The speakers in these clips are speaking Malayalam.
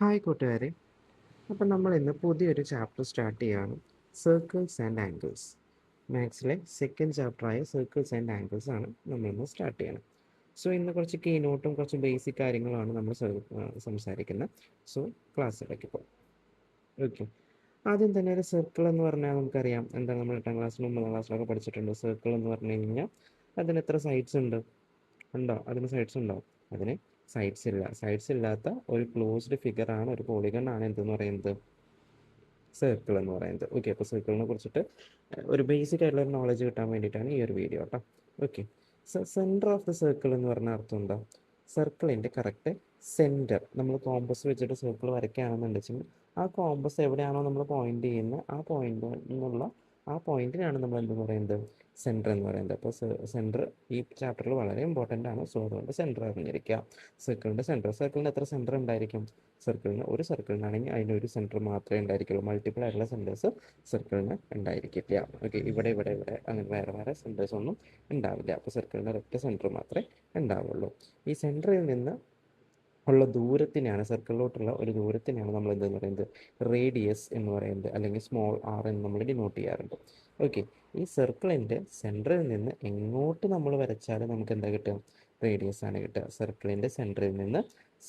ഹായ് കൂട്ടുകാരെ. അപ്പം നമ്മൾ ഇന്ന് പുതിയൊരു ചാപ്റ്റർ സ്റ്റാർട്ട് ചെയ്യുകയാണ്. Circles and angles. മാത്സിലെ സെക്കൻഡ് ചാപ്റ്ററായ സർക്കിൾസ് ആൻഡ് ആംഗിൾസ് ആണ് നമ്മളിന്ന് സ്റ്റാർട്ട് ചെയ്യണം. സോ ഇന്ന് കുറച്ച് കീ നോട്ടും കുറച്ച് ബേസിക് കാര്യങ്ങളാണ് നമ്മൾ സംസാരിക്കുന്നത്. സോ ക്ലാസ്സിലേക്ക് പോകും. ഓക്കെ. ആദ്യം തന്നെ ഒരു സർക്കിൾ എന്ന് പറഞ്ഞാൽ നമുക്കറിയാം എന്താ, നമ്മൾ 8ാം ക്ലാസ്സിലും 9ാം ക്ലാസ്സിലൊക്കെ പഠിച്ചിട്ടുണ്ട്. സർക്കിൾ എന്ന് പറഞ്ഞു കഴിഞ്ഞാൽ അതിന് എത്ര സൈഡ്സ് ഉണ്ട്? ഉണ്ടോ? അതിന് സൈഡ്സ് ഉണ്ടോ? അതിന് സൈഡ്സ് ഇല്ല. സൈഡ്സ് ഇല്ലാത്ത ഒരു ക്ലോസ്ഡ് ഫിഗർ ആണ്, ഒരു പോളിഗൺ ആണ് എന്തെന്ന് പറയുന്നത്, സർക്കിൾ എന്ന് പറയുന്നത്. ഓക്കെ. അപ്പോൾ സർക്കിളിനെ കുറിച്ചിട്ട് ഒരു ബേസിക് ആയിട്ടുള്ള ഒരു നോളജ് കിട്ടാൻ വേണ്ടിയിട്ടാണ് ഈ ഒരു വീഡിയോ കേട്ടോ. Okay. Centre of the circle എന്ന് പറഞ്ഞ അർത്ഥം എന്താ? സർക്കിളിൻ്റെ കറക്റ്റ് സെൻറ്റർ. നമ്മൾ കോമ്പസ് വെച്ചിട്ട് സർക്കിൾ വരയ്ക്കുകയാണെന്നുണ്ടെങ്കിൽ ആ കോമ്പസ് എവിടെയാണോ നമ്മൾ പോയിന്റ് ചെയ്യുന്നത് ആ പോയിന്റ് നിന്നുള്ള ആ പോയിന്റിനാണ് നമ്മൾ എന്തെന്ന് പറയുന്നത്, സെൻറ്റർ എന്ന് പറയുന്നത്. അപ്പോൾ സെൻറ്റർ ഈ ചാപ്റ്ററിൽ വളരെ ഇമ്പോർട്ടൻ്റ് ആണ്. സോ അതുകൊണ്ട് സെൻറ്റർ അറിഞ്ഞിരിക്കുക. സർക്കിളിൻ്റെ എത്ര സെൻറ്റർ ഉണ്ടായിരിക്കും? ഒരു സർക്കിളിനാണെങ്കിൽ അതിനൊരു സെൻറ്റർ മാത്രമേ ഉണ്ടായിരിക്കുള്ളൂ. മൾട്ടിപ്പിൾ ആയിട്ടുള്ള സെൻറ്റേഴ്സ് സർക്കിളിന് ഉണ്ടായിരിക്കില്ല. ഓക്കെ. ഇവിടെ അങ്ങനെ വേറെ വേറെ സെൻറ്റേഴ്സ് ഒന്നും ഉണ്ടാവില്ല. അപ്പോൾ സർക്കിളിന് ഒരൊറ്റ സെൻറ്റർ മാത്രമേ ഉണ്ടാവുള്ളൂ. ഈ സെൻറ്ററിൽ നിന്ന് ഉള്ള ദൂരത്തിനെയാണ്, സർക്കിളിലോട്ടുള്ള ഒരു ദൂരത്തിനെയാണ് നമ്മൾ എന്തെന്ന് പറയുന്നത്, റേഡിയസ് എന്ന് പറയുന്നത്, അല്ലെങ്കിൽ സ്മോൾ ആർ എന്ന് നമ്മൾ ഡിനോട്ട് ചെയ്യാറുണ്ട്. ഓക്കെ. ഈ സർക്കിളിൻ്റെ സെൻറ്ററിൽ നിന്ന് എങ്ങോട്ട് നമ്മൾ വരച്ചാലും നമുക്ക് എന്താ കിട്ടുക? റേഡിയസ് ആണ് കിട്ടുക. സർക്കിളിൻ്റെ സെൻറ്ററിൽ നിന്ന്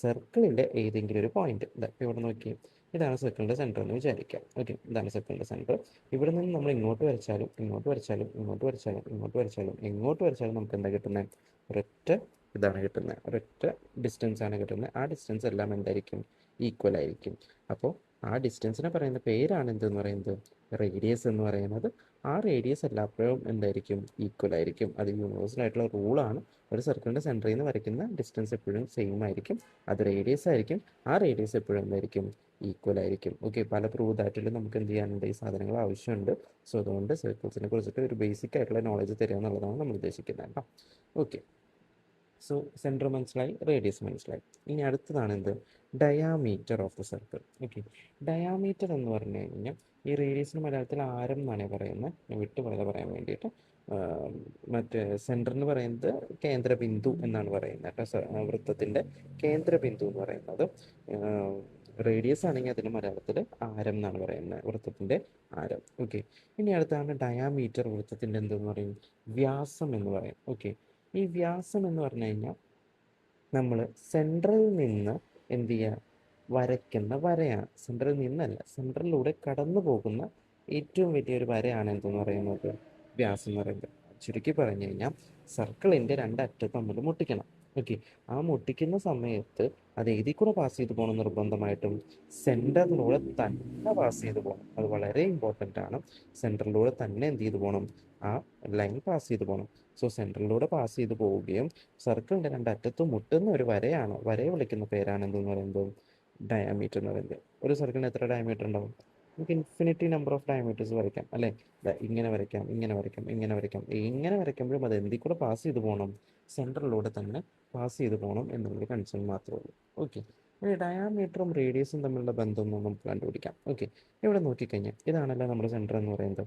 സർക്കിളിൻ്റെ ഏതെങ്കിലും ഒരു പോയിന്റ്, ഇവിടെ നോക്കി, ഇതാണ് സർക്കിളിൻ്റെ സെൻറ്റർ എന്ന് വിചാരിക്കാം. ഓക്കെ. ഇതാണ് സർക്കിളിൻ്റെ സെൻറ്റർ. ഇവിടെ നിന്ന് നമ്മൾ ഇങ്ങോട്ട് വരച്ചാലും ഇങ്ങോട്ട് വരച്ചാലും ഇങ്ങോട്ട് വരച്ചാലും ഇങ്ങോട്ട് വരച്ചാലും എങ്ങോട്ട് വരച്ചാലും നമുക്ക് എന്താ കിട്ടുന്നത്? ഒരൊറ്റ ഇതാണ് കിട്ടുന്നത്, ഒരൊറ്റ ഡിസ്റ്റൻസ് ആണ് കിട്ടുന്നത്. ആ ഡിസ്റ്റൻസ് എല്ലാം എന്തായിരിക്കും? ഈക്വൽ ആയിരിക്കും. അപ്പോൾ ആ ഡിസ്റ്റൻസിനെ പറയുന്ന പേരാണ് എന്തെന്ന് പറയുന്നത്, റേഡിയസ് എന്ന് പറയുന്നത്. ആ റേഡിയസ് എല്ലായ്പ്പോഴും എന്തായിരിക്കും? ഈക്വൽ ആയിരിക്കും. അത് യൂണിവേഴ്സൽ ആയിട്ടുള്ള റൂളാണ്. ഒരു സർക്കിളിൻ്റെ സെൻറ്ററിൽ നിന്ന് വരയ്ക്കുന്ന ഡിസ്റ്റൻസ് എപ്പോഴും സെയിം ആയിരിക്കും. അത് റേഡിയസ് ആയിരിക്കും. ആ റേഡിയസ് എപ്പോഴും എന്തായിരിക്കും? ഈക്വൽ ആയിരിക്കും. ഓക്കെ. പല പ്രൂവ് ദാറ്റിൽ നമുക്ക് എന്ത് ചെയ്യാനുണ്ട്? ഈ സാധനങ്ങൾ ആവശ്യമുണ്ട്. സോ അതുകൊണ്ട് സർക്കിൾസിനെ കുറിച്ചിട്ട് ഒരു ബേസിക് ആയിട്ടുള്ള നോളജ് തരിക എന്നുള്ളതാണ് നമ്മൾ ഉദ്ദേശിക്കുന്നത് കേട്ടോ. ഓക്കെ. സോ സെൻറ്റർ മനസ്സിലായി, റേഡിയസ് മനസ്സിലായി. ഇനി അടുത്തതാണ് എന്ത്? Diameter of the circle. Okay. Diameter എന്ന് പറഞ്ഞു കഴിഞ്ഞാൽ ഈ റേഡിയസിന് മലയാളത്തിൽ ആരം എന്നാണ് പറയുന്നത്. ഞാൻ വിട്ടുപോയത് പറയാൻ വേണ്ടിയിട്ട്. മറ്റേ സെൻറ്ററിന് പറയുന്നത് കേന്ദ്രബിന്ദു എന്നാണ് പറയുന്നത് കേട്ടോ. വൃത്തത്തിൻ്റെ കേന്ദ്രബിന്ദു എന്ന് പറയുന്നത്. റേഡിയസ് ആണെങ്കിൽ അതിന് മലയാളത്തിൽ ആരം എന്നാണ് പറയുന്നത്, വൃത്തത്തിൻ്റെ ആരം. ഓക്കെ. ഇനി അടുത്താണ് ഡയാമീറ്റർ. വൃത്തത്തിൻ്റെ എന്തെന്ന് പറയും? വ്യാസം എന്ന് പറയും. ഓക്കെ. ഈ വ്യാസം എന്ന് പറഞ്ഞു കഴിഞ്ഞാൽ നമ്മൾ സെൻട്രലിൽ നിന്ന് എന്ത് ചെയ്യുക? വരയ്ക്കുന്ന വരയാണ്. സെൻട്രലിൽ നിന്നല്ല, സെൻട്രലിലൂടെ കടന്നു പോകുന്ന ഏറ്റവും വലിയൊരു വരയാണ് എന്തെന്ന് പറയുന്നത്, വ്യാസം എന്ന് പറയുന്നത്. ചുരുക്കി പറഞ്ഞു കഴിഞ്ഞാൽ സർക്കിളിൻ്റെ രണ്ടറ്റം തമ്മിൽ മുട്ടിക്കണം. ഓക്കെ. ആ മുട്ടിക്കുന്ന സമയത്ത് അത് ഏതിൽ കൂടെ പാസ് ചെയ്ത് പോകണം? നിർബന്ധമായിട്ടും സെൻറ്ററിലൂടെ തന്നെ പാസ് ചെയ്ത് പോകണം. അത് വളരെ ഇമ്പോർട്ടൻ്റ് ആണ്. സെൻറ്ററിലൂടെ തന്നെ എന്ത് ചെയ്ത് പോകണം? ആ ലൈൻ പാസ് ചെയ്ത് പോകണം. സോ സെൻറ്ററിലൂടെ പാസ് ചെയ്ത് പോവുകയും സർക്കിളിൻ്റെ രണ്ടറ്റത്തും മുട്ടുന്ന ഒരു വരയാണ്, വരയെ വിളിക്കുന്ന പേരാണ് എന്തെന്ന് പറയുന്നത്, ഡയാമീറ്റർ എന്ന് പറയുന്നത്. ഒരു സർക്കിളിന് എത്ര ഡയമീറ്റർ ഉണ്ടാവും? നമുക്ക് ഇൻഫിനിറ്റി നമ്പർ ഓഫ് ഡയമീറ്റേഴ്സ് വരയ്ക്കാം അല്ലേ? ഇങ്ങനെ വരയ്ക്കാം, ഇങ്ങനെ വരയ്ക്കാം, ഇങ്ങനെ വരയ്ക്കാം. ഇങ്ങനെ വരയ്ക്കുമ്പോഴും അത് എന്തിൽ കൂടെ പാസ് ചെയ്ത് പോകണം? സെൻറ്ററിലൂടെ തന്നെ പാസ് ചെയ്ത് പോകണം എന്നുള്ളൊരു കൺസേൺ മാത്രമേ ഉള്ളൂ. ഓക്കെ. ഇനി ഡയാമീറ്ററും റേഡിയസും തമ്മിലുള്ള ബന്ധമൊന്നും നമുക്ക് കണ്ടുപിടിക്കാം. ഓക്കെ. ഇവിടെ നോക്കിക്കഴിഞ്ഞാൽ ഇതാണല്ലോ നമ്മുടെ സെൻറ്റർ എന്ന് പറയുന്നത്.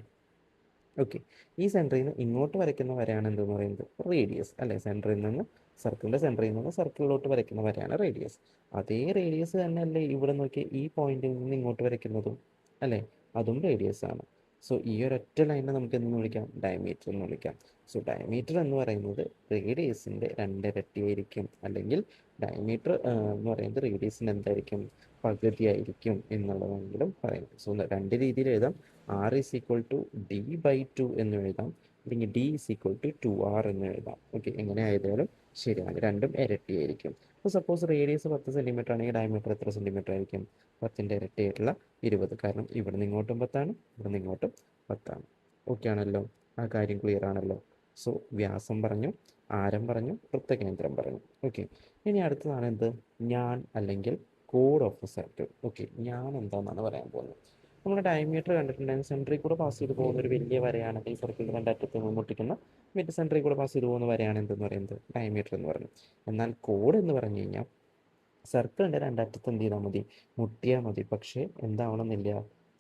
ഓക്കെ. ഈ സെൻറ്ററിൽ നിന്ന് ഇങ്ങോട്ട് വരയ്ക്കുന്ന വരയാണ് എന്തെന്ന് പറയുന്നത്, റേഡിയസ് അല്ലേ? സെൻറ്ററിൽ നിന്ന്, സർക്കിളിൻ്റെ സെൻറ്ററിൽ നിന്ന് സർക്കിളിലോട്ട് വരയ്ക്കുന്ന വരയാണ് റേഡിയസ്. അതേ റേഡിയസ് തന്നെയല്ലേ ഇവിടെ നോക്കി ഈ പോയിന്റിൽ നിന്ന് ഇങ്ങോട്ട് വരയ്ക്കുന്നതും, അല്ലേ? അതും റേഡിയസ് ആണ്. സോ ഈ ഒരൊറ്റ ലൈനെ നമുക്ക് എന്തെന്ന് വിളിക്കാം? ഡയമീറ്റർ എന്ന് വിളിക്കാം. സോ ഡയമീറ്റർ എന്ന് പറയുന്നത് റേഡിയസിൻ്റെ രണ്ടിരട്ടിയായിരിക്കും, അല്ലെങ്കിൽ ഡയമീറ്റർ എന്ന് പറയുന്നത് റേഡിയസിൻ്റെ എന്തായിരിക്കും? പകുതിയായിരിക്കും എന്നുള്ളതെങ്കിലും പറയാം. സോ രണ്ട് രീതിയിൽ എഴുതാം. R is equal to D by two എന്ന് എഴുതാം, അല്ലെങ്കിൽ D is equal to 2r എന്ന് എഴുതാം. ഓക്കെ. എങ്ങനെ ആയതായാലും ശരിയാണ്, രണ്ടും ഇരട്ടിയായിരിക്കും. അപ്പോൾ സപ്പോസ് റേഡിയസ് 10 സെൻറ്റിമീറ്റർ ആണെങ്കിൽ ഡയമീറ്റർ എത്ര സെൻറ്റിമീറ്റർ ആയിരിക്കും? 10ൻ്റെ ഇരട്ടിയായിട്ടുള്ള 20. കാരണം ഇവിടെ നിന്ന് ഇങ്ങോട്ടും 10ആണ്, ഇവിടെ നിന്ന് ഇങ്ങോട്ടും 10ആണ്. ഓക്കെ ആണല്ലോ? ആ കാര്യം ക്ലിയർ ആണല്ലോ? സോ വ്യാസം പറഞ്ഞു, ആരം പറഞ്ഞു, വൃത്തകേന്ദ്രം പറഞ്ഞു. ഓക്കെ. ഇനി അടുത്തതാണ് എന്ത്? ഞാൻ, അല്ലെങ്കിൽ code of the circle. Okay. ഞാൻ എന്താണെന്നാണ് പറയാൻ പോകുന്നത്. നമ്മൾ ഡയമീറ്റർ കണ്ടിട്ടുണ്ടെങ്കിൽ സെൻറ്ററിൽ കൂടെ പാസ് ചെയ്ത് പോകുന്ന ഒരു വലിയ വരയാണെങ്കിൽ സർക്കിളിൻ്റെ രണ്ടറ്റത്ത് മുട്ടിക്കുന്ന മിഡ് സെൻറ്ററിൽ കൂടെ പാസ് ചെയ്ത് പോകുന്ന വരയാണ് എന്തെന്ന് പറയുന്നത്, ഡയമീറ്റർ എന്ന് പറയുന്നത്. എന്നാൽ കോഡ് എന്ന് പറഞ്ഞു കഴിഞ്ഞാൽ സർക്കിളിൻ്റെ രണ്ടറ്റത്ത് എന്ത് ചെയ്താൽ മതി? മുട്ടിയാൽ മതി. പക്ഷേ എന്താവണമെന്നില്ല,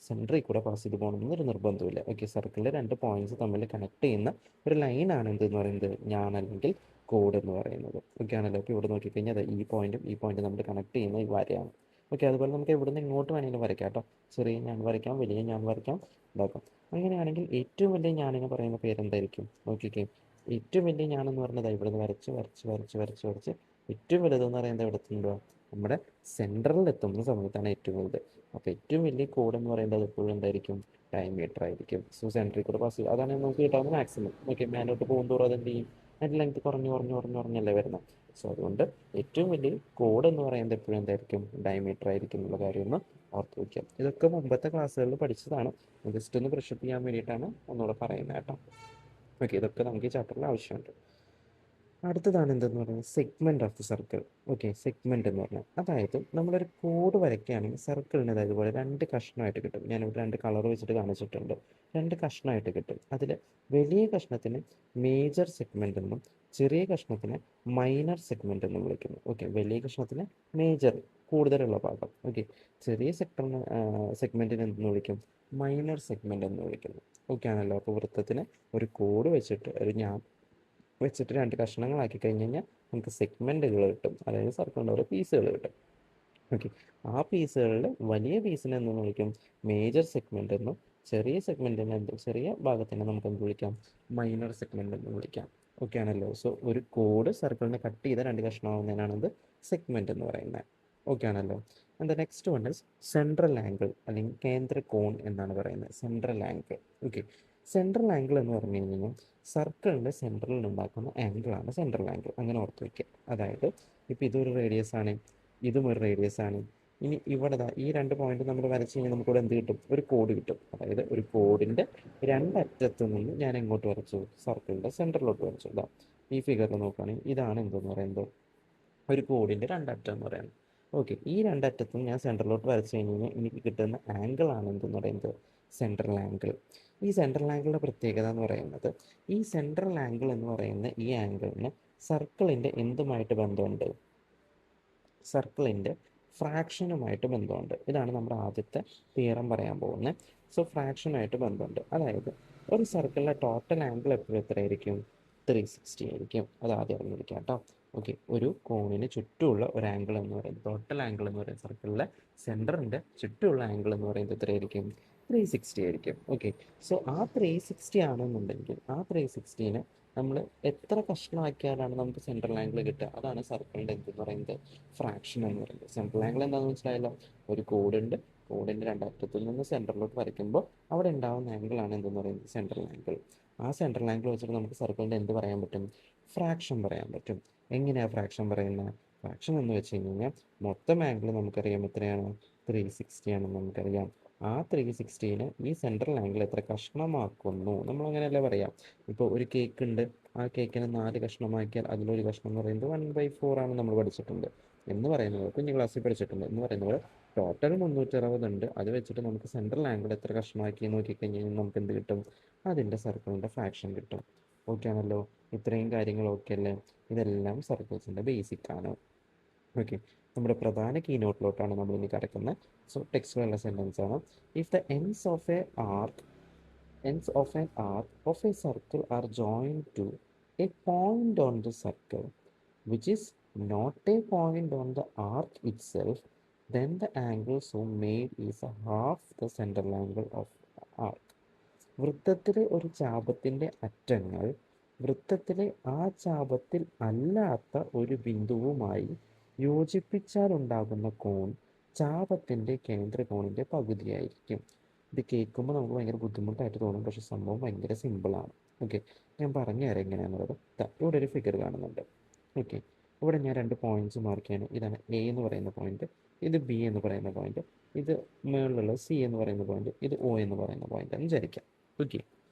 സെൻറ്ററിൽ കൂടെ പാസ് ചെയ്ത് പോകണമെന്നൊരു നിർബന്ധമില്ല. ഓക്കെ. സർക്കിളിലെ രണ്ട് പോയിന്റ്സ് തമ്മിൽ കണക്ട് ചെയ്യുന്ന ഒരു ലൈനാണ് എന്തെന്ന് പറയുന്നത്, ഞാൻ, അല്ലെങ്കിൽ കോഡ് എന്ന് പറയുന്നത്. ഓക്കെ ആണല്ലോ? അപ്പോൾ ഇവിടെ നോക്കിക്കഴിഞ്ഞാൽ ഈ പോയിന്റും ഈ പോയിന്റും നമ്മൾ കണക്ട് ചെയ്യുന്ന ഈ വരയാണ്. ഓക്കെ, അതുപോലെ നമുക്ക് എവിടുന്ന് ഇങ്ങോട്ട് വേണമെങ്കിലും വരയ്ക്കാം കേട്ടോ. ചെറിയ ഞാൻ വരയ്ക്കാം, വലിയ ഞാൻ വരയ്ക്കാം, ഇതാക്കാം. അങ്ങനെയാണെങ്കിൽ ഏറ്റവും വലിയ ഞാനെന്ന് പറയുന്ന പേരെന്തായിരിക്കും നോക്കിക്കേ. ഏറ്റവും വലിയ ഞാനെന്ന് പറയുന്നത് ഇവിടുന്ന് വരച്ച് വരച്ച് വരച്ച് വരച്ച് വരച്ച് ഏറ്റവും വലുതെന്ന് പറയുന്നത് എവിടെ എത്തുന്നുണ്ടോ, നമ്മുടെ സെൻറ്ററിൽ എത്തുന്ന സമയത്താണ് ഏറ്റവും വലുത്. അപ്പോൾ ഏറ്റവും വലിയ കോഡ് എന്ന് പറയുന്നത് എപ്പോഴും എന്തായിരിക്കും, ഡയമീറ്റർ ആയിരിക്കും. സോ സെൻട്രിൽ കൂടെ പാസ് ചെയ്യും, അതാണ് നമുക്ക് കിട്ടാവുന്ന മാക്സിമം. ഓക്കെ, മേലോട്ട് പോകുന്തോറും അതെന്ത് ചെയ്യും, അതിൻ്റെ ലെങ്ത് കുറഞ്ഞ് കുറഞ്ഞ് കുറഞ്ഞ് കുറഞ്ഞല്ലേ വരുന്നത്. സോ അതുകൊണ്ട് ഏറ്റവും വലിയ കോഡ് എന്ന് പറയുന്നത് എപ്പോഴും എന്തായിരിക്കും, ഡയമീറ്റർ ആയിരിക്കും എന്നുള്ള കാര്യം ഒന്ന് ഓർത്ത് വയ്ക്കാം. ഇതൊക്കെ മുമ്പത്തെ ക്ലാസ്സുകളിൽ പഠിച്ചതാണ്, ജസ്റ്റ് ഒന്ന് ബ്രഷപ്പ് ചെയ്യാൻ വേണ്ടിയിട്ടാണ് ഒന്നുകൂടെ പറയുന്നത് കേട്ടോ. ഓക്കെ, ഇതൊക്കെ നമുക്ക് ഈ ചാപ്റ്ററിൽ ആവശ്യമുണ്ട്. അടുത്തതാണ് എന്തെന്ന് പറയുന്നത്, segment of the circle. Okay, segment എന്ന് പറഞ്ഞാൽ അതായത് നമ്മളൊരു കോഡ് വരയ്ക്കുകയാണെങ്കിൽ സർക്കിളിന് ഇതുപോലെ രണ്ട് കഷ്ണമായിട്ട് കിട്ടും. ഞാനിവിടെ രണ്ട് കളർ വെച്ചിട്ട് കാണിച്ചിട്ടുണ്ട്. രണ്ട് കഷ്ണമായിട്ട് കിട്ടും. അതിൽ വലിയ കഷ്ണത്തിന് മേജർ സെഗ്മെൻ്റ് എന്നും ചെറിയ കഷ്ണത്തിന് മൈനർ സെഗ്മെൻ്റ് എന്നും വിളിക്കുന്നു. ഓക്കെ, വലിയ കഷ്ണത്തിന് മേജർ, കൂടുതലുള്ള ഭാഗം. ഓക്കെ, ചെറിയ സെഗ്മെൻറ്റിന് എന്തെന്ന് വിളിക്കും, മൈനർ സെഗ്മെൻ്റ് എന്ന് വിളിക്കുന്നു. ഓക്കെ ആണല്ലോ. അപ്പോൾ വൃത്തത്തിന് ഒരു കോഡ് വെച്ചിട്ട് ഞാൻ വെച്ചിട്ട് രണ്ട് കഷ്ണങ്ങളാക്കി കഴിഞ്ഞ് കഴിഞ്ഞാൽ നമുക്ക് സെഗ്മെൻറ്റുകൾ കിട്ടും, അതായത് സർക്കിളിൻ്റെ ഓരോ പീസുകൾ കിട്ടും. ഓക്കെ, ആ പീസുകളിൽ വലിയ പീസിനെ എന്ന് വിളിക്കും മേജർ സെഗ്മെൻ്റ് എന്നും ചെറിയ ഭാഗത്തിനെ നമുക്ക് എന്ത് വിളിക്കാം, മൈനർ സെഗ്മെൻ്റ് എന്ന് വിളിക്കാം. ഓക്കെ ആണല്ലോ. സോ ഒരു കോഡ് സർക്കിളിനെ കട്ട് ചെയ്ത രണ്ട് കഷ്ണമാകുന്നതിനാണത് സെഗ്മെൻ്റ് എന്ന് പറയുന്നത്. ഓക്കെ ആണല്ലോ. And the next one is central angle, അല്ലെങ്കിൽ കേന്ദ്ര കോൺ എന്നാണ് പറയുന്നത്. Central angle. Okay, central angle എന്ന് പറഞ്ഞു കഴിഞ്ഞാൽ സർക്കിളിൻ്റെ സെൻട്രലിൽ ഉണ്ടാക്കുന്ന ആംഗിളാണ് സെൻട്രൽ ആംഗിൾ. അങ്ങനെ ഓർത്ത് വയ്ക്കുക. അതായത് ഇപ്പോൾ ഇതൊരു റേഡിയസ് ആണ്, ഇതും ഒരു റേഡിയസ് ആണ്. ഇനി ഇവിടെ ഈ രണ്ട് പോയിന്റ് നമ്മൾ വരച്ച് കഴിഞ്ഞാൽ നമുക്കിവിടെ എന്ത് കിട്ടും, ഒരു കോഡ് കിട്ടും. അതായത് ഒരു കോഡിൻ്റെ രണ്ടറ്റത്തു നിന്ന് ഞാൻ എങ്ങോട്ട് വരച്ചു, സർക്കിളിൻ്റെ സെൻറ്ററിലോട്ട് വരച്ചു. ഇതാ ഈ ഫിഗറിൽ നോക്കുകയാണെങ്കിൽ ഇതാണ് എന്തെന്ന് പറയുന്നത്, ഒരു കോഡിൻ്റെ രണ്ടറ്റം എന്ന് പറയുന്നത്. ഓക്കെ, ഈ രണ്ടറ്റത്തും ഞാൻ സെൻറ്ററിലോട്ട് വരച്ച് കഴിഞ്ഞ് കഴിഞ്ഞാൽ എനിക്ക് കിട്ടുന്ന ആംഗിൾ ആണ് എന്തെന്ന് പറയുന്നത്, സെൻട്രൽ ആംഗിൾ. ഈ സെൻട്രൽ ആംഗിളിൻ്റെ പ്രത്യേകത എന്ന് പറയുന്നത്, ഈ സെൻട്രൽ ആംഗിൾ എന്ന് പറയുന്ന ഈ ആംഗിളിന് സർക്കിളിൻ്റെ എന്തുമായിട്ട് ബന്ധമുണ്ട്, സർക്കിളിൻ്റെ ഫ്രാക്ഷനുമായിട്ട് ബന്ധമുണ്ട്. ഇതാണ് നമ്മുടെ ആദ്യത്തെ തിയറം പറയാൻ പോകുന്നത്. സോ ഫ്രാക്ഷനുമായിട്ട് ബന്ധമുണ്ട്. അതായത് ഒരു സർക്കിളിലെ ടോട്ടൽ ആംഗിൾ എപ്പോഴും എത്രയായിരിക്കും, 360 ആയിരിക്കും. അത് ആദ്യം അറിഞ്ഞിരിക്കാം കേട്ടോ. ഓക്കെ, ഒരു കോണിന് ചുറ്റുമുള്ള ഒരു ആംഗിൾ എന്ന് പറയുന്നത്, ടോട്ടൽ ആംഗിൾ എന്ന് പറയുന്നത് സർക്കിളിലെ സെൻറ്ററിൻ്റെ ചുറ്റുമുള്ള ആംഗിൾ എന്ന് പറയുന്നത് എത്രയായിരിക്കും, 360 ആയിരിക്കും. ഓക്കെ, സോ ആ 360 ആണെന്നുണ്ടെങ്കിൽ ആ 360നെ നമ്മൾ എത്ര കഷ്ണമാക്കിയാലാണ് നമുക്ക് സെൻട്രൽ ആംഗിൾ കിട്ടുക, അതാണ് സർക്കിളിൻ്റെ എന്തെന്ന് പറയുന്നത്, ഫ്രാക്ഷൻ എന്ന് പറയുന്നത്. സെൻട്രൽ ആംഗിൾ എന്താണെന്ന് മനസ്സിലായല്ലോ. ഒരു കോഡുണ്ട്, കോഡിൻ്റെ രണ്ടറ്റത്തിൽ നിന്ന് സെൻറ്ററിലോട്ട് വരയ്ക്കുമ്പോൾ അവിടെ ഉണ്ടാകുന്ന ആംഗിളാണ് എന്തെന്ന് പറയുന്നത്, സെൻട്രൽ ആംഗിൾ. ആ സെൻട്രൽ ആംഗിൾ വെച്ചിട്ട് നമുക്ക് സർക്കിളിൻ്റെ എന്ത് പറയാൻ പറ്റും, ഫ്രാക്ഷൻ പറയാൻ പറ്റും. എങ്ങനെയാണ് ഫ്രാക്ഷൻ പറയുന്നത്, ഫ്രാക്ഷൻ എന്ന് വെച്ച് കഴിഞ്ഞാൽ മൊത്തം ആംഗിൾ നമുക്കറിയാം എത്രയാണ്, 360 ആണെന്ന് നമുക്കറിയാം. ആ 360നെ ഈ സെൻട്രൽ ആംഗിൾ എത്ര കഷ്ണമാക്കുന്നു, നമ്മളങ്ങനെയല്ലേ പറയാം. ഇപ്പോൾ ഒരു കേക്ക് ഉണ്ട്, ആ കേക്കിനെ 4 കഷ്ണമാക്കിയാൽ അതിലൊരു കഷ്ണം എന്ന് പറയുന്നത് 1/4 ആണ് നമ്മൾ പഠിച്ചിട്ടുണ്ട് എന്ന് പറയുന്നത്, കുഞ്ഞു ക്ലാസ്സിൽ പഠിച്ചിട്ടുണ്ട് എന്ന് പറയുന്നത്. ടോട്ടൽ 360 ഉണ്ട്, അത് വെച്ചിട്ട് നമുക്ക് സെൻട്രൽ ആംഗിൾ എത്ര കഷ്ണമാക്കി നോക്കിക്കഴിഞ്ഞാൽ നമുക്ക് എന്ത് കിട്ടും, അതിൻ്റെ സർക്കിളിൻ്റെ ഫ്രാക്ഷൻ കിട്ടും. ഓക്കെ ആണല്ലോ. ഇത്രയും കാര്യങ്ങൾ ഓക്കെ അല്ലേ. ഇതെല്ലാം സർക്കിൾസിൻ്റെ ബേസിക് ആണ്. ഓക്കെ, നമ്മുടെ പ്രധാന കീനോട്ടിലോട്ടാണ് നമ്മൾ ഇനി കിടക്കുന്നത്. സോ ടെക്സ്റ്റിലുള്ള സെൻറ്റൻസ് ആണ്. If the ends of an arc of a circle are joined to a point on the circle which is not a point on the arc itself, then the angle so made is a half the central angle of the arc. വൃത്തത്തിലെ ഒരു ചാപത്തിൻ്റെ അറ്റങ്ങൾ വൃത്തത്തിലെ ആ ചാപത്തിൽ അല്ലാത്ത ഒരു ബിന്ദുവുമായി യോജിപ്പിച്ചാലുണ്ടാകുന്ന കോൺ ചാപത്തിൻ്റെ കേന്ദ്രകോണിൻ്റെ പകുതിയായിരിക്കും. ഇത് കേൾക്കുമ്പോൾ നമുക്ക് ഭയങ്കര ബുദ്ധിമുട്ടായിട്ട് തോന്നും, പക്ഷെ സംഭവം ഭയങ്കര സിമ്പിളാണ്. ഓക്കെ, ഞാൻ പറഞ്ഞുതരാം എങ്ങനെയാണെന്നുള്ളത്. ഇവിടെ ഒരു ഫിഗർ കാണുന്നുണ്ട്. ഓക്കെ, ഇവിടെ ഞാൻ രണ്ട് പോയിന്റ്സ് മാർക്ക് ചെയ്യാണ്. ഇതാണ് എ എന്ന് പറയുന്ന പോയിന്റ്, ഇത് ബി എന്ന് പറയുന്ന പോയിന്റ്, ഇത് മുകളിലുള്ള സി എന്ന് പറയുന്ന പോയിന്റ്, ഇത് ഒ എന്ന് പറയുന്ന പോയിന്റ് എന്ന് വിചാരിക്കാം. ഓക്കെ,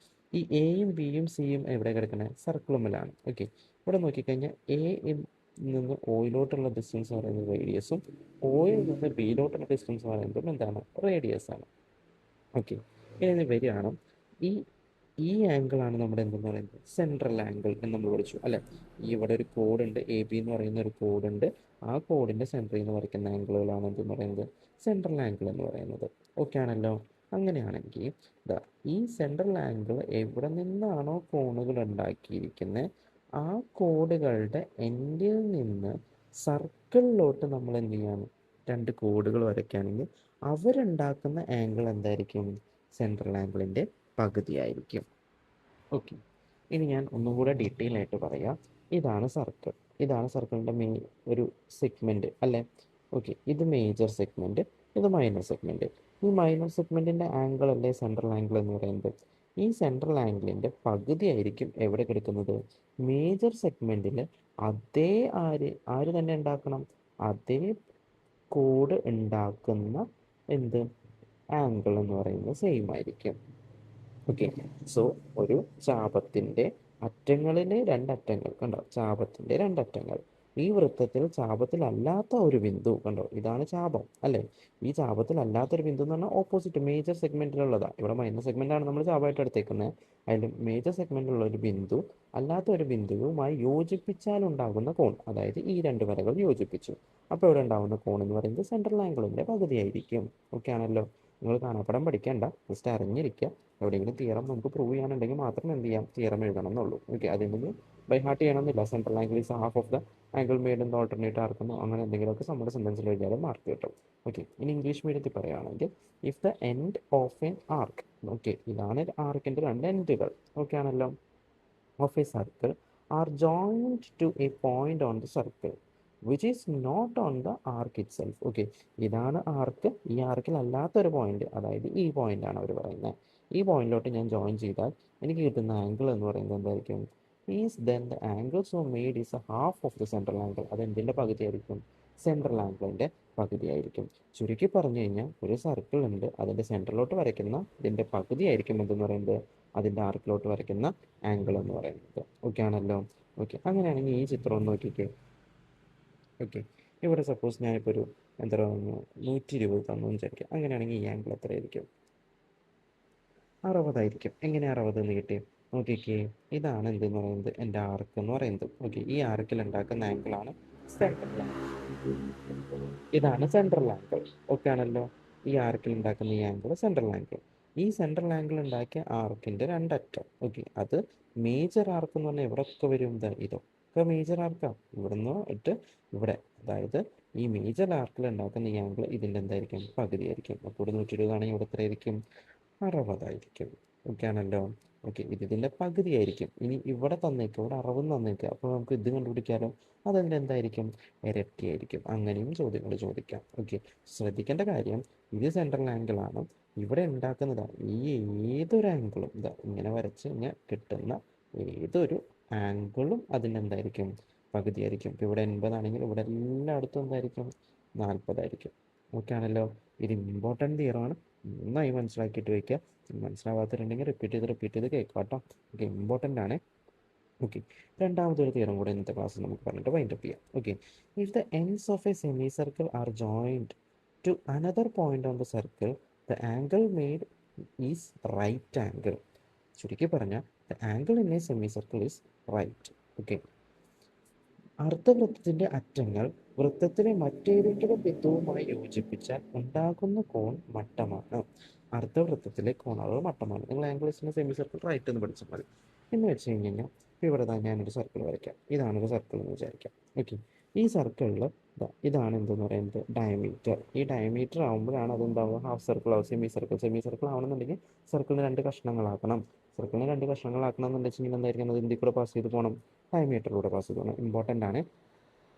ഈ എയും ബിയും സിയും എവിടെ കിടക്കണേ, സർക്കിളുമ്മിലാണ്. ഓക്കെ, ഇവിടെ നോക്കിക്കഴിഞ്ഞാൽ എ നിന്ന് ഒയിലോട്ടുള്ള ഡിസ്റ്റൻസ് പറയുന്നത് റേഡിയസും ഒയിൽ നിന്ന് ബിയിലോട്ടുള്ള ഡിസ്റ്റൻസ് പറയുന്നതും എന്താണ്, റേഡിയസ് ആണ്. ഓക്കെ, ഇനി വരികയാണ് ഈ ഈ ആംഗിളാണ് നമ്മുടെ എന്തെന്ന് പറയുന്നത്, സെൻട്രൽ ആംഗിൾ എന്ന് നമ്മൾ വിളിച്ചു അല്ലേ. ഇവിടെ ഒരു കോഡുണ്ട്, എ ബി എന്ന് പറയുന്ന ഒരു കോഡുണ്ട്. ആ കോഡിൻ്റെ സെൻറ്ററിൽ നിന്ന് വരയ്ക്കുന്ന ആംഗിളുകളാണ് എന്തെന്ന് പറയുന്നത്, സെൻട്രൽ ആംഗിൾ എന്ന് പറയുന്നത്. ഓക്കെ ആണല്ലോ. അങ്ങനെയാണെങ്കിൽ ഈ സെൻട്രൽ ആംഗിൾ എവിടെ നിന്നാണോ കോണുകൾ ഉണ്ടാക്കിയിരിക്കുന്നത്, ആ കോഡുകളുടെ എൻഡിൽ നിന്ന് സർക്കിളിലോട്ട് നമ്മൾ എന്ത് ചെയ്യാണ്, രണ്ട് കോഡുകൾ വരയ്ക്കുകയാണെങ്കിൽ അവരുണ്ടാക്കുന്ന ആംഗിൾ എന്തായിരിക്കും? സെൻട്രൽ ആംഗിളിൻ്റെ പകുതിയായിരിക്കും. ഓക്കെ, ഇനി ഞാൻ ഒന്നും കൂടെ ഡീറ്റെയിൽ ആയിട്ട് പറയാം. ഇതാണ് സർക്കിൾ, ഇതാണ് സർക്കിളിൻ്റെ ഒരു സെഗ്മെൻറ്റ് അല്ലേ? ഓക്കെ, ഇത് മേജർ സെഗ്മെൻറ്റ്, ഇത് മൈനർ സെഗ്മെൻറ്റ്. ഈ മൈനർ സെഗ്മെൻറ്റിൻ്റെ ആംഗിൾ അല്ലേ സെൻട്രൽ ആംഗിൾ എന്ന് പറയുന്നത്? ഈ സെൻട്രൽ ആംഗിളിൻ്റെ പകുതി ആയിരിക്കും എവിടെ കിടക്കുന്നത്? മേജർ സെഗ്മെൻറ്റിൽ. അതേ ആര് തന്നെ ഉണ്ടാക്കണം? അതേ കോഡ് ഉണ്ടാക്കുന്ന എന്ത് ആംഗിൾ എന്ന് പറയുന്നത് സെയിം ആയിരിക്കും. ഓക്കെ, സോ ഒരു ചാപത്തിൻ്റെ അറ്റങ്ങളിലെ രണ്ടറ്റങ്ങൾ കണ്ടോ, ചാപത്തിൻ്റെ രണ്ടറ്റങ്ങൾ. ഈ വൃത്തത്തിൽ ചാപത്തിലല്ലാത്ത ഒരു ബിന്ദു കണ്ടോ, ഇതാണ് ചാപം അല്ലേ? ഈ ചാപത്തിലല്ലാത്തൊരു ബിന്ദു എന്ന് പറഞ്ഞാൽ ഓപ്പോസിറ്റ് മേജർ സെഗ്മെന്റിലുള്ളതാണ്. ഇവിടെ മൈനർ സെഗ്മെന്റ് ആണ് നമ്മൾ ചാപമായിട്ട് എടുത്തേക്കുന്നത്. അതിൽ മേജർ സെഗ്മെന്റിലുള്ള ഒരു ബിന്ദു അല്ലാത്ത ഒരു ബിന്ദുവുമായി യോജിപ്പിച്ചാൽ ഉണ്ടാകുന്ന കോൺ, അതായത് ഈ രണ്ട് വരകൾ യോജിപ്പിച്ചു, അപ്പോൾ ഇവിടെ ഉണ്ടാകുന്ന കോൺ എന്ന് പറയുന്നത് സെൻട്രൽ ആംഗിളിൻ്റെ പകുതിയായിരിക്കും. ഓക്കെ ആണല്ലോ? നിങ്ങൾ കാണാപ്പടം പഠിക്കേണ്ട, ജസ്റ്റ് അറിഞ്ഞിരിക്കുക. എവിടെയെങ്കിലും തിയറം നമുക്ക് പ്രൂവ് ചെയ്യാനുണ്ടെങ്കിൽ മാത്രം എന്ത് ചെയ്യാം, തിയറം എഴുതണം എന്നുള്ളൂ. ഓക്കെ, അതിൽ നിന്ന് ബൈ ഹാർട്ട് ചെയ്യണമെന്നില്ല. Central angle is half of the angle made in the alternate ആർക്കെന്നോ അങ്ങനെ എന്തെങ്കിലുമൊക്കെ നമ്മുടെ സെൻറ്റൻസിൽ എഴുതിയാലും മാർക്ക് കിട്ടും. ഓക്കെ, ഇനി ഇംഗ്ലീഷ് മീഡിയത്തിൽ പറയുകയാണെങ്കിൽ if the end of an arc, okay, ഇതാണ് ആർക്കിൻ്റെ രണ്ട് എൻഡുകൾ, ഓക്കെ ആണല്ലോ, of a circle are joined to a point on the circle which is not on the arc itself. Okay, ഇതാണ് ആർക്ക്. ഈ ആർക്കിൽ അല്ലാത്തൊരു പോയിന്റ്, അതായത് ഈ പോയിന്റ് ആണ് അവർ പറയുന്നത്. ഈ പോയിന്റിലോട്ട് ഞാൻ ജോയിൻ ചെയ്താൽ എനിക്ക് കിട്ടുന്ന ആംഗിൾ എന്ന് പറയുന്നത് എന്തായിരിക്കും? Is then the angle so made is A half of the central angle. അത് എന്തിൻ്റെ പകുതിയായിരിക്കും? സെൻട്രൽ ആംഗിളിൻ്റെ പകുതിയായിരിക്കും. ചുരുക്കി പറഞ്ഞു കഴിഞ്ഞാൽ ഒരു സർക്കിൾ ഉണ്ട്, അതിൻ്റെ സെൻട്രലോട്ട് വരയ്ക്കുന്ന ഇതിൻ്റെ പകുതിയായിരിക്കും എന്തെന്ന് പറയുന്നത്? അതിൻ്റെ ആർക്കിലോട്ട് വരയ്ക്കുന്ന ആംഗിൾ എന്ന് പറയുന്നത്. ഓക്കെ ആണല്ലോ? ഓക്കെ, അങ്ങനെയാണെങ്കിൽ ഈ ചിത്രം ഒന്ന് നോക്കിക്കേ. ഓക്കെ, ഇവിടെ സപ്പോസ് ഞാനിപ്പോൾ ഒരു എന്താ പറയുക 120 തന്നു വിചാരിക്കുക. അങ്ങനെയാണെങ്കിൽ ഈ ആംഗിൾ എത്രയായിരിക്കും? 60 എങ്ങനെ 60 എന്ന് കിട്ടി? നോക്കിക്കേ, ഇതാണ് എന്തെന്ന് പറയുന്നത് എൻ്റെ ആർക്ക് എന്ന് പറയുന്നത്. ഓക്കെ, ഈ ആർക്കിൽ ഉണ്ടാക്കുന്ന ആംഗിളാണ് സെൻട്രൽ ആംഗിൾ. ഇതാണ് സെൻട്രൽ ആംഗിൾ. ഓക്കെ ആണല്ലോ? ഈ ആർക്കിൽ ഉണ്ടാക്കുന്ന ഈ ആംഗിൾ സെൻട്രൽ ആംഗിൾ. ഈ സെൻട്രൽ ആംഗിൾ ഉണ്ടാക്കിയ ആർക്കിൻ്റെ രണ്ടറ്റം, ഓക്കെ, അത് മേജർ ആർക്ക് എന്ന് പറഞ്ഞാൽ എവിടെയൊക്കെ വരും? ഇതൊക്കെ മേജർ ആർക്കാണ്. ഇവിടുന്ന് ഇട്ട് ഇവിടെ, അതായത് ഈ മേജർ ആർക്കിൽ ഉണ്ടാക്കുന്ന ഈ ആംഗിൾ ഇതിൻ്റെ എന്തായിരിക്കും? പകുതിയായിരിക്കും. അപ്പോൾ ഇവിടെ 120 ആണെങ്കിൽ ഇവിടെ എത്രയായിരിക്കും? 60. ഓക്കെ ആണല്ലോ? ഓക്കെ, ഇതിൻ്റെ പകുതിയായിരിക്കും. ഇനി ഇവിടെ തന്നേക്കുക, ഇവിടെ 60 തന്നേക്കുക, അപ്പോൾ നമുക്ക് ഇത് കണ്ടുപിടിക്കാമല്ലോ. അതെൻ്റെ എന്തായിരിക്കും? ഇരട്ടിയായിരിക്കും. അങ്ങനെയും ചോദ്യങ്ങൾ ചോദിക്കാം. ഓക്കെ, ശ്രദ്ധിക്കേണ്ട കാര്യം, ഇത് സെൻട്രൽ ആംഗിൾ ആണ്. ഇവിടെ ഉണ്ടാക്കുന്നത് ഈ ഏതൊരു ആംഗിളും ഇങ്ങനെ വരച്ച് ഇങ്ങനെ കിട്ടുന്ന ഏതൊരു ആംഗിളും അതിനെന്തായിരിക്കും? പകുതിയായിരിക്കും. ഇപ്പോൾ ഇവിടെ 80 ആണെങ്കിൽ ഇവിടെ എല്ലായിടത്തും എന്തായിരിക്കും? 40. ഓക്കെ ആണല്ലോ? ഇത് ഇമ്പോർട്ടൻ്റ് തിയറമാണ്, നന്നായി മനസ്സിലാക്കിയിട്ട് വയ്ക്കുക. മനസ്സിലാവാത്തവരുണ്ടെങ്കിൽ റിപ്പീറ്റ് ചെയ്ത് കേൾക്കുക കേട്ടോ. ഓക്കെ, ഇമ്പോർട്ടൻ്റ് ആണ്. ഓക്കെ, രണ്ടാമതൊരു തിയറം കൂടെ ഇന്നത്തെ ക്ലാസ് നമുക്ക് പറഞ്ഞിട്ട് വൈൻഡപ്പ് ചെയ്യാം. Okay, if the ends of a semi circle are joined to another point on the circle the angle made is right angle. ചുരുക്കി പറഞ്ഞാൽ the angle in a semi circle is right. Okay, അർദ്ധവൃത്തത്തിൻ്റെ അറ്റങ്ങൾ വൃത്തത്തിലെ മറ്റേതെങ്കിലും ബിന്ദുവുമായി യോജിപ്പിച്ചാൽ ഉണ്ടാകുന്ന കോൺ മട്ടമാണ്. അർദ്ധവൃത്തത്തിലെ കോണുകൾ മട്ടമാണ്. നിങ്ങൾ ആംഗിൾസിൻ്റെ സെമി സർക്കിൾ റൈറ്റ് എന്ന് പഠിച്ചാൽ മതി. എന്ന് വെച്ച് കഴിഞ്ഞാൽ ഇവിടെ ഞാനൊരു സർക്കിൾ വരയ്ക്കാം. ഇതാണൊരു സർക്കിൾ എന്ന് വിചാരിക്കാം. ഓക്കെ, ഈ സർക്കിളിൽ ഇതാണ് എന്തെന്ന് പറയുന്നത്? ഡയമീറ്റർ. ഈ ഡയമീറ്റർ ആകുമ്പോഴാണ് അതെന്താവുക? ഹാഫ് സർക്കിൾ ആവും. സെമി സർക്കിൾ ആവണമെന്നുണ്ടെങ്കിൽ സർക്കിളിന് രണ്ട് കഷ്ണങ്ങളാക്കണം. സർക്കിളിന് രണ്ട് കഷ്ണങ്ങളാക്കണം എന്നുണ്ടെങ്കിൽ എന്തായിരിക്കും? അത് എന്തിൽ കൂടെ പാസ് ചെയ്ത് പോകണം? ഡയമീറ്ററിലൂടെ പാസ് ചെയ്ത് പോകണം. ഇമ്പോർട്ടൻ്റ് ആണ്.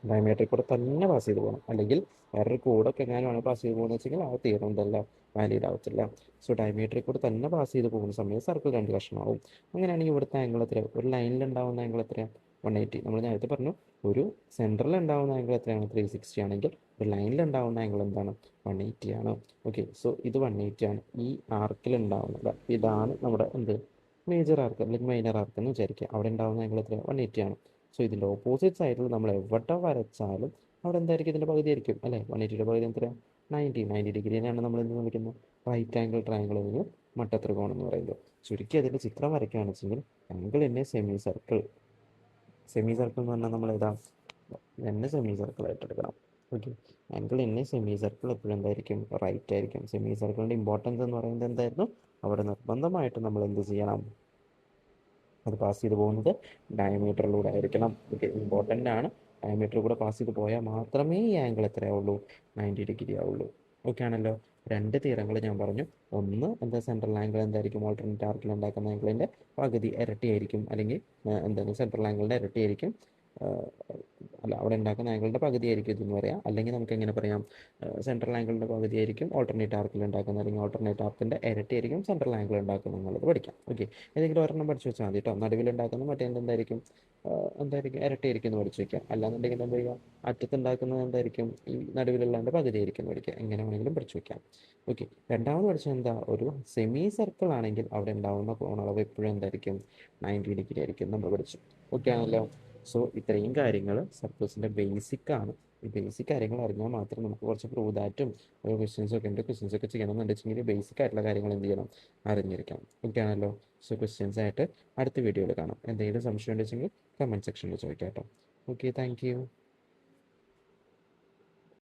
ഡയമീറ്ററിൽ കൂടെ തന്നെ പാസ് ചെയ്ത് പോകണം. അല്ലെങ്കിൽ വേറൊരു കോഡൊക്കെ എങ്ങനെയാണ് പാസ് ചെയ്ത് പോകുന്നത് വെച്ചെങ്കിൽ ആ തീരം എന്തല്ല, വാലിഡ് ആവത്തില്ല. സോ ഡയമീറ്ററിൽ കൂടെ തന്നെ പാസ് ചെയ്ത് പോകുന്ന സമയത്ത് സർക്കിൾ രണ്ട് കഷ്ണമാവും. അങ്ങനെയാണെങ്കിൽ ഇവിടുത്തെ ആംഗിൾ എത്രയാണ്? ഒരു ലൈനിൽ ഉണ്ടാകുന്ന ആംഗിൾ എത്രയാണ്? 180. നമ്മൾ നേരത്തെ പറഞ്ഞു ഒരു സെൻറ്ററിൽ ഉണ്ടാകുന്ന ആംഗിൾ എത്രയാണ്? 360 ആണെങ്കിൽ ഒരു ലൈനിൽ ഉണ്ടാകുന്ന ആംഗിൾ എന്താണ്? 180 ആണ്. ഓക്കെ, സോ ഇത് 180 ആണ്. ഈ ആർക്കിൽ ഉണ്ടാകുന്നത് ഇതാണ് നമ്മുടെ എന്ത്? മേജർ ആർക്ക് അല്ലെങ്കിൽ മൈനർ ആർക്ക് എന്ന് വിചാരിക്കുക. അവിടെ ഉണ്ടാകുന്ന ആംഗിൾ എത്രയാണ്? 180 ആണ്. സോ ഇതിൻ്റെ ഓപ്പോസിറ്റ് സൈഡിൽ നമ്മൾ എവിടെ വരച്ചാലും അവിടെ എന്തായിരിക്കും? ഇതിൻ്റെ പകുതി ആയിരിക്കും അല്ലേ? 180യുടെ പകുതി എത്രയാണ്? 90 ഡിഗ്രീനെയാണ് നമ്മൾ എന്ത് വിളിക്കുന്നത്? റൈറ്റ് ആംഗിൾ ട്രയാംഗിൾ എന്ന് മട്ടത്രികോണം എന്ന് പറയുന്നത്. ചുരുക്കി അതിൻ്റെ ചിത്രം വരയ്ക്കുകയാണെന്ന് വെച്ചെങ്കിൽ ആംഗിൾ എന്നെ സെമി സർക്കിൾ എന്ന് പറഞ്ഞാൽ നമ്മൾ ഏതാ എന്നെ സെമി സർക്കിൾ ആയിട്ട് എടുക്കണം. ഓക്കെ, ആംഗിൾ എന്നെ സെമി സർക്കിൾ എപ്പോഴും എന്തായിരിക്കും? റൈറ്റ് ആയിരിക്കും. സെമി സർക്കിളിൻ്റെ ഇമ്പോർട്ടൻസ് എന്ന് പറയുന്നത് എന്തായിരുന്നു? അവിടെ നിർബന്ധമായിട്ട് നമ്മൾ എന്ത് ചെയ്യണം? അത് പാസ് ചെയ്ത് പോകുന്നത് ഡയമീറ്ററിലൂടെ ആയിരിക്കണം. ഓക്കെ, ഇമ്പോർട്ടൻ്റ് ആണ്. ഡയമീറ്റർ കൂടെ പാസ് ചെയ്ത് പോയാൽ മാത്രമേ ഈ ആംഗിൾ എത്രയാവുള്ളൂ, 90 ഡിഗ്രി ആവുള്ളൂ. ഓക്കെ ആണല്ലോ. രണ്ട് തിയറങ്ങൾ ഞാൻ പറഞ്ഞു. ഒന്ന് എന്താ, സെൻട്രൽ ആംഗിൾ എന്തായിരിക്കും ഓൾട്ടർനേറ്റ് ആർക്കിൽ ഉണ്ടാക്കുന്ന ആംഗിളിൻ്റെ പകുതി ഇരട്ടിയായിരിക്കും, അല്ലെങ്കിൽ എന്താണ് സെൻട്രൽ ആംഗിളിൻ്റെ ഇരട്ടിയായിരിക്കും. അല്ല, അവിടെ ഉണ്ടാക്കുന്ന ആംഗിളിൻ്റെ പകുതിയായിരിക്കും ഇതെന്ന് പറയാം. അല്ലെങ്കിൽ നമുക്ക് എങ്ങനെ പറയാം, സെൻട്രൽ ആംഗിളിൻ്റെ പകുതിയായിരിക്കും ഓൾട്ടർനേറ്റ് ആർക്കിൽ ഉണ്ടാക്കുന്നത്, അല്ലെങ്കിൽ ഓൾട്ടർനേറ്റ് ആർക്കിൻ്റെ ഇരട്ടിയായിരിക്കും സെൻട്രൽ ആംഗിൾ ഉണ്ടാക്കുന്നത് എന്നുള്ളത് പഠിക്കാം. ഓക്കെ, ഏതെങ്കിലും ഒരെണ്ണം പഠിച്ചു വെച്ചാൽ മതി കേട്ടോ. നടുവിലുണ്ടാക്കുന്ന മറ്റേ എന്തായിരിക്കും, ഇരട്ടിയായിരിക്കും എന്ന് പഠിച്ചു വയ്ക്കാം. അല്ലാന്നുണ്ടെങ്കിൽ എന്താ ചെയ്യുക, അറ്റത്തുണ്ടാക്കുന്നത് എന്തായിരിക്കും, ഈ നടുവിലുള്ളതിൻ്റെ പകുതിയായിരിക്കും എന്ന് പഠിക്കുക. എങ്ങനെ വേണമെങ്കിലും പഠിച്ചു വയ്ക്കാം. ഓക്കെ, രണ്ടാമത് പഠിച്ചത് എന്താ, ഒരു സെമി സർക്കിൾ ആണെങ്കിൽ അവിടെ ഉണ്ടാവുന്ന കോണളവ് എപ്പോഴും എന്തായിരിക്കും, 90 ഡിഗ്രി ആയിരിക്കും നമ്മൾ പഠിച്ചു. ഓക്കെ ആണല്ലോ. സോ ഇത്രയും കാര്യങ്ങൾ സർക്കിൾസിൻ്റെ ബേസിക് ആണ്. ഈ ബേസിക് കാര്യങ്ങൾ അറിഞ്ഞാൽ മാത്രം നമുക്ക് കുറച്ച് പ്രൂവ് ദാറ്റും ക്വസ്റ്റ്യൻസ് ഒക്കെ ഉണ്ട്. ക്വസ്റ്റ്യൻസ് ഒക്കെ ചെയ്യണമെന്നുണ്ടെങ്കിൽ ബേസിക് ആയിട്ടുള്ള കാര്യങ്ങൾ എന്ത് ചെയ്യണം, അറിഞ്ഞിരിക്കണം. ഓക്കെ ആണല്ലോ. സോ ക്വസ്റ്റ്യൻസ് ആയിട്ട് അടുത്ത വീഡിയോയിൽ കാണാം. എന്തെങ്കിലും സംശയം ഉണ്ടെങ്കിൽ കമൻറ്റ് സെക്ഷനിൽ ചോദിക്കാം കേട്ടോ. Okay, thank you.